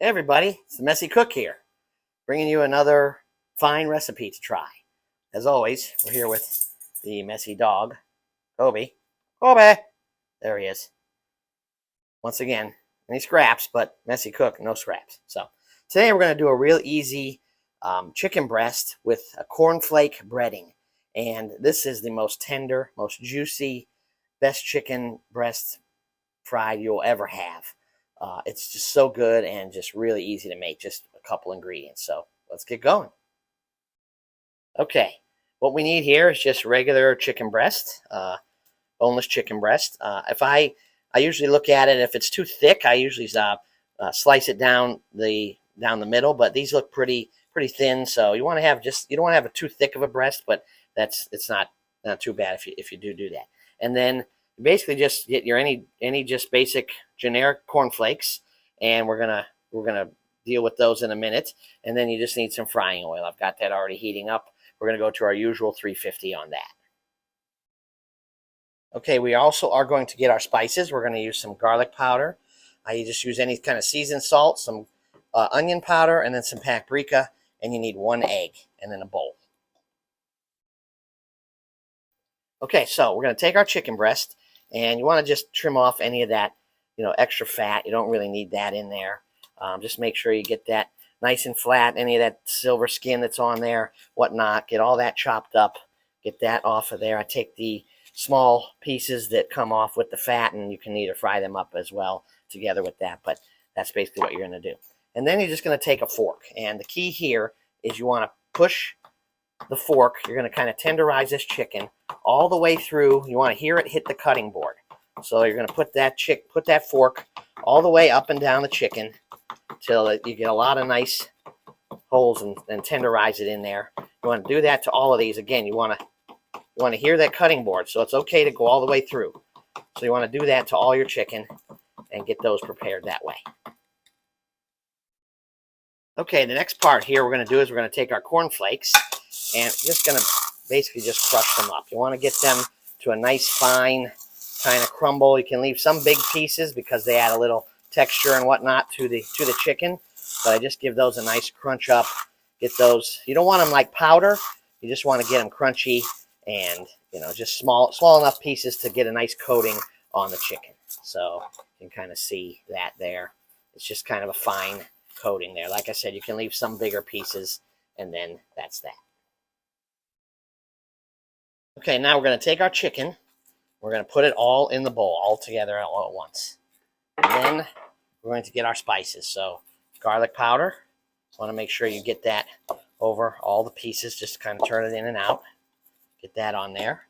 Hey everybody, it's the Messy Cook here, bringing you another fine recipe to try. As always, we're here with the messy dog, Kobe. Kobe! There he is. Once again, any scraps, but Messy Cook, no scraps. So today we're going to do a real easy chicken breast with a cornflake breading. And this is the most tender, most juicy, best chicken breast fried you'll ever have. It's just so good and just really easy to make, just a couple ingredients. So let's get going. Okay, what we need here is just regular chicken breast, boneless chicken breast. I usually look at it, if it's too thick, I usually slice it down the middle, but these look pretty thin, so you want to have you don't want to have too thick of a breast, but it's not too bad if you do that. And then basically just get your any just basic generic cornflakes, and we're gonna deal with those in a minute. And then you just need some frying oil. I've got that already heating up. We're gonna go to our usual 350 on that. Okay, we also are going to get our spices. We're going to use some garlic powder. You just use any kind of seasoned salt, some onion powder, and then some paprika. And you need 1 egg, and then a bowl. Okay, so we're going to take our chicken breast, and you want to just trim off any of that, extra fat. You don't really need that in there. Just make sure you get that nice and flat. Any of that silver skin that's on there, whatnot, get all that chopped up. Get that off of there. I take the small pieces that come off with the fat, and you can either fry them up as well together with that, but that's basically what you're going to do. And then you're just going to take a fork, and the key here is you want to push the fork. You're going to kind of tenderize this chicken all the way through. You want to hear it hit the cutting board. So you're going to put that fork all the way up and down the chicken till you get a lot of nice holes and tenderize it in there. You want to do that to all of these. Again, you want to hear that cutting board, so it's okay to go all the way through. So you want to do that to all your chicken and get those prepared that way. Okay, the next part here we're going to do is we're going to take our cornflakes and just going to basically just crush them up. You want to get them to a nice fine kind of crumble. You can leave some big pieces because they add a little texture and whatnot to the chicken, but I just give those a nice crunch up. Get those. You don't want them like powder. You just want to get them crunchy and just small enough pieces to get a nice coating on the chicken. So you can kind of see that there. It's just kind of a fine coating there. Like I said, you can leave some bigger pieces, and then that's that. Okay, now we're going to take our chicken. We're going to put it all in the bowl, all together all at once. And then we're going to get our spices. So garlic powder. Want to make sure you get that over all the pieces. Just kind of turn it in and out. Get that on there.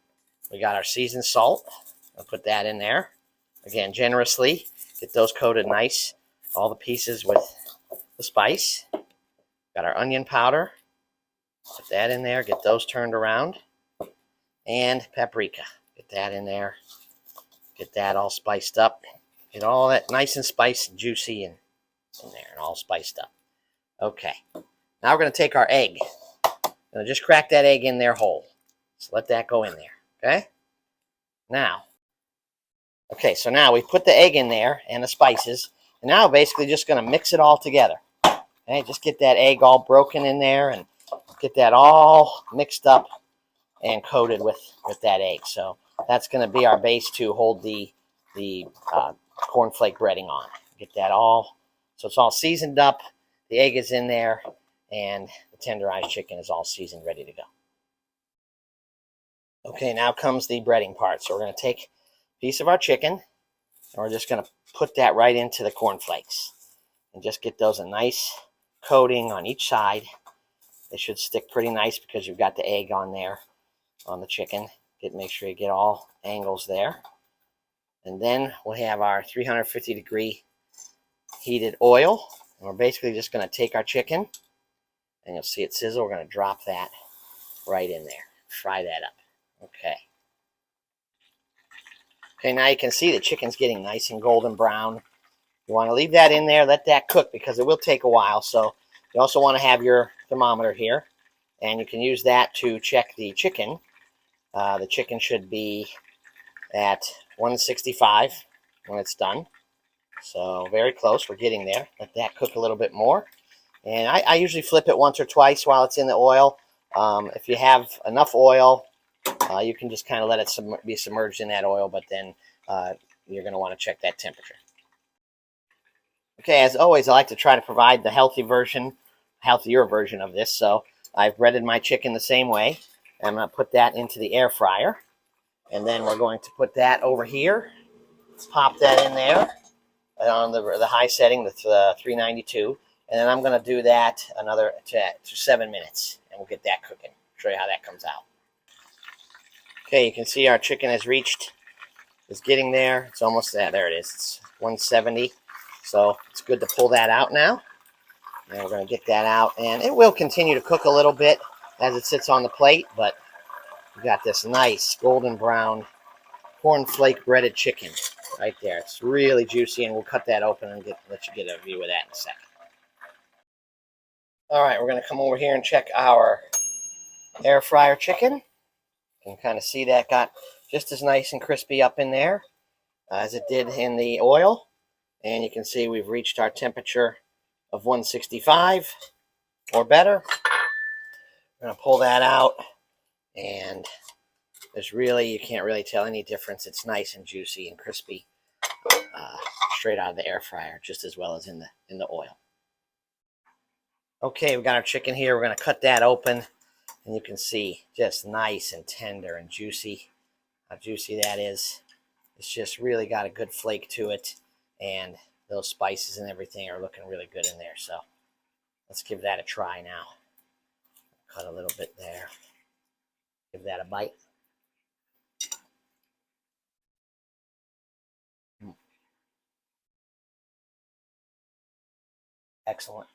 We got our seasoned salt. I'll put that in there. Again, generously. Get those coated nice. All the pieces with the spice. Got our onion powder. Put that in there. Get those turned around. And paprika. Get that in there. Get that all spiced up. Get all that nice and spiced and juicy and in there and all spiced up. Okay. Now we're going to take our egg. Going to just crack that egg in there whole. So let that go in there. Okay? So now we put the egg in there and the spices. And now basically just going to mix it all together. Okay? Just get that egg all broken in there and get that all mixed up and coated with that egg. So that's going to be our base to hold the cornflake breading on. Get that all, so it's all seasoned up. The egg is in there, and the tenderized chicken is all seasoned, ready to go. Okay, now comes the breading part. So we're going to take a piece of our chicken, and we're just going to put that right into the cornflakes, and just get those a nice coating on each side. They should stick pretty nice because you've got the egg on there on the chicken. Make sure you get all angles there. And then we'll have our 350-degree heated oil. And we're basically just going to take our chicken, and you'll see it sizzle. We're going to drop that right in there. Fry that up. Okay. Okay, now you can see the chicken's getting nice and golden brown. You want to leave that in there, let that cook, because it will take a while. So you also want to have your thermometer here, and you can use that to check the chicken. The chicken should be at 165 when it's done. So very close. We're getting there. Let that cook a little bit more. And I usually flip it once or twice while it's in the oil. If you have enough oil, you can just kind of let it be submerged in that oil, but then you're going to want to check that temperature. Okay, as always, I like to try to provide the healthier version of this. So I've breaded my chicken the same way. I'm going to put that into the air fryer. And then we're going to put that over here. Let's pop that in there on the high setting, the 392. And then I'm going to do that another to 7 minutes. And we'll get that cooking. Show you how that comes out. Okay, you can see our chicken is getting there. It's almost there. There it is. It's 170. So it's good to pull that out now. And we're going to get that out. And it will continue to cook a little bit as it sits on the plate. But we got this nice golden brown cornflake breaded chicken right there. It's really juicy. And we'll cut that open and let you get a view of that in a second. All right, we're going to come over here and check our air fryer chicken. You can kind of see that got just as nice and crispy up in there as it did in the oil. And you can see we've reached our temperature of 165 or better. We're going to pull that out, and you can't really tell any difference. It's nice and juicy and crispy straight out of the air fryer, just as well as in the oil. Okay, we got our chicken here. We're going to cut that open, and you can see just nice and tender and juicy. How juicy that is. It's just really got a good flake to it, and those spices and everything are looking really good in there. So let's give that a try now. Cut a little bit there. Give that a bite. Excellent.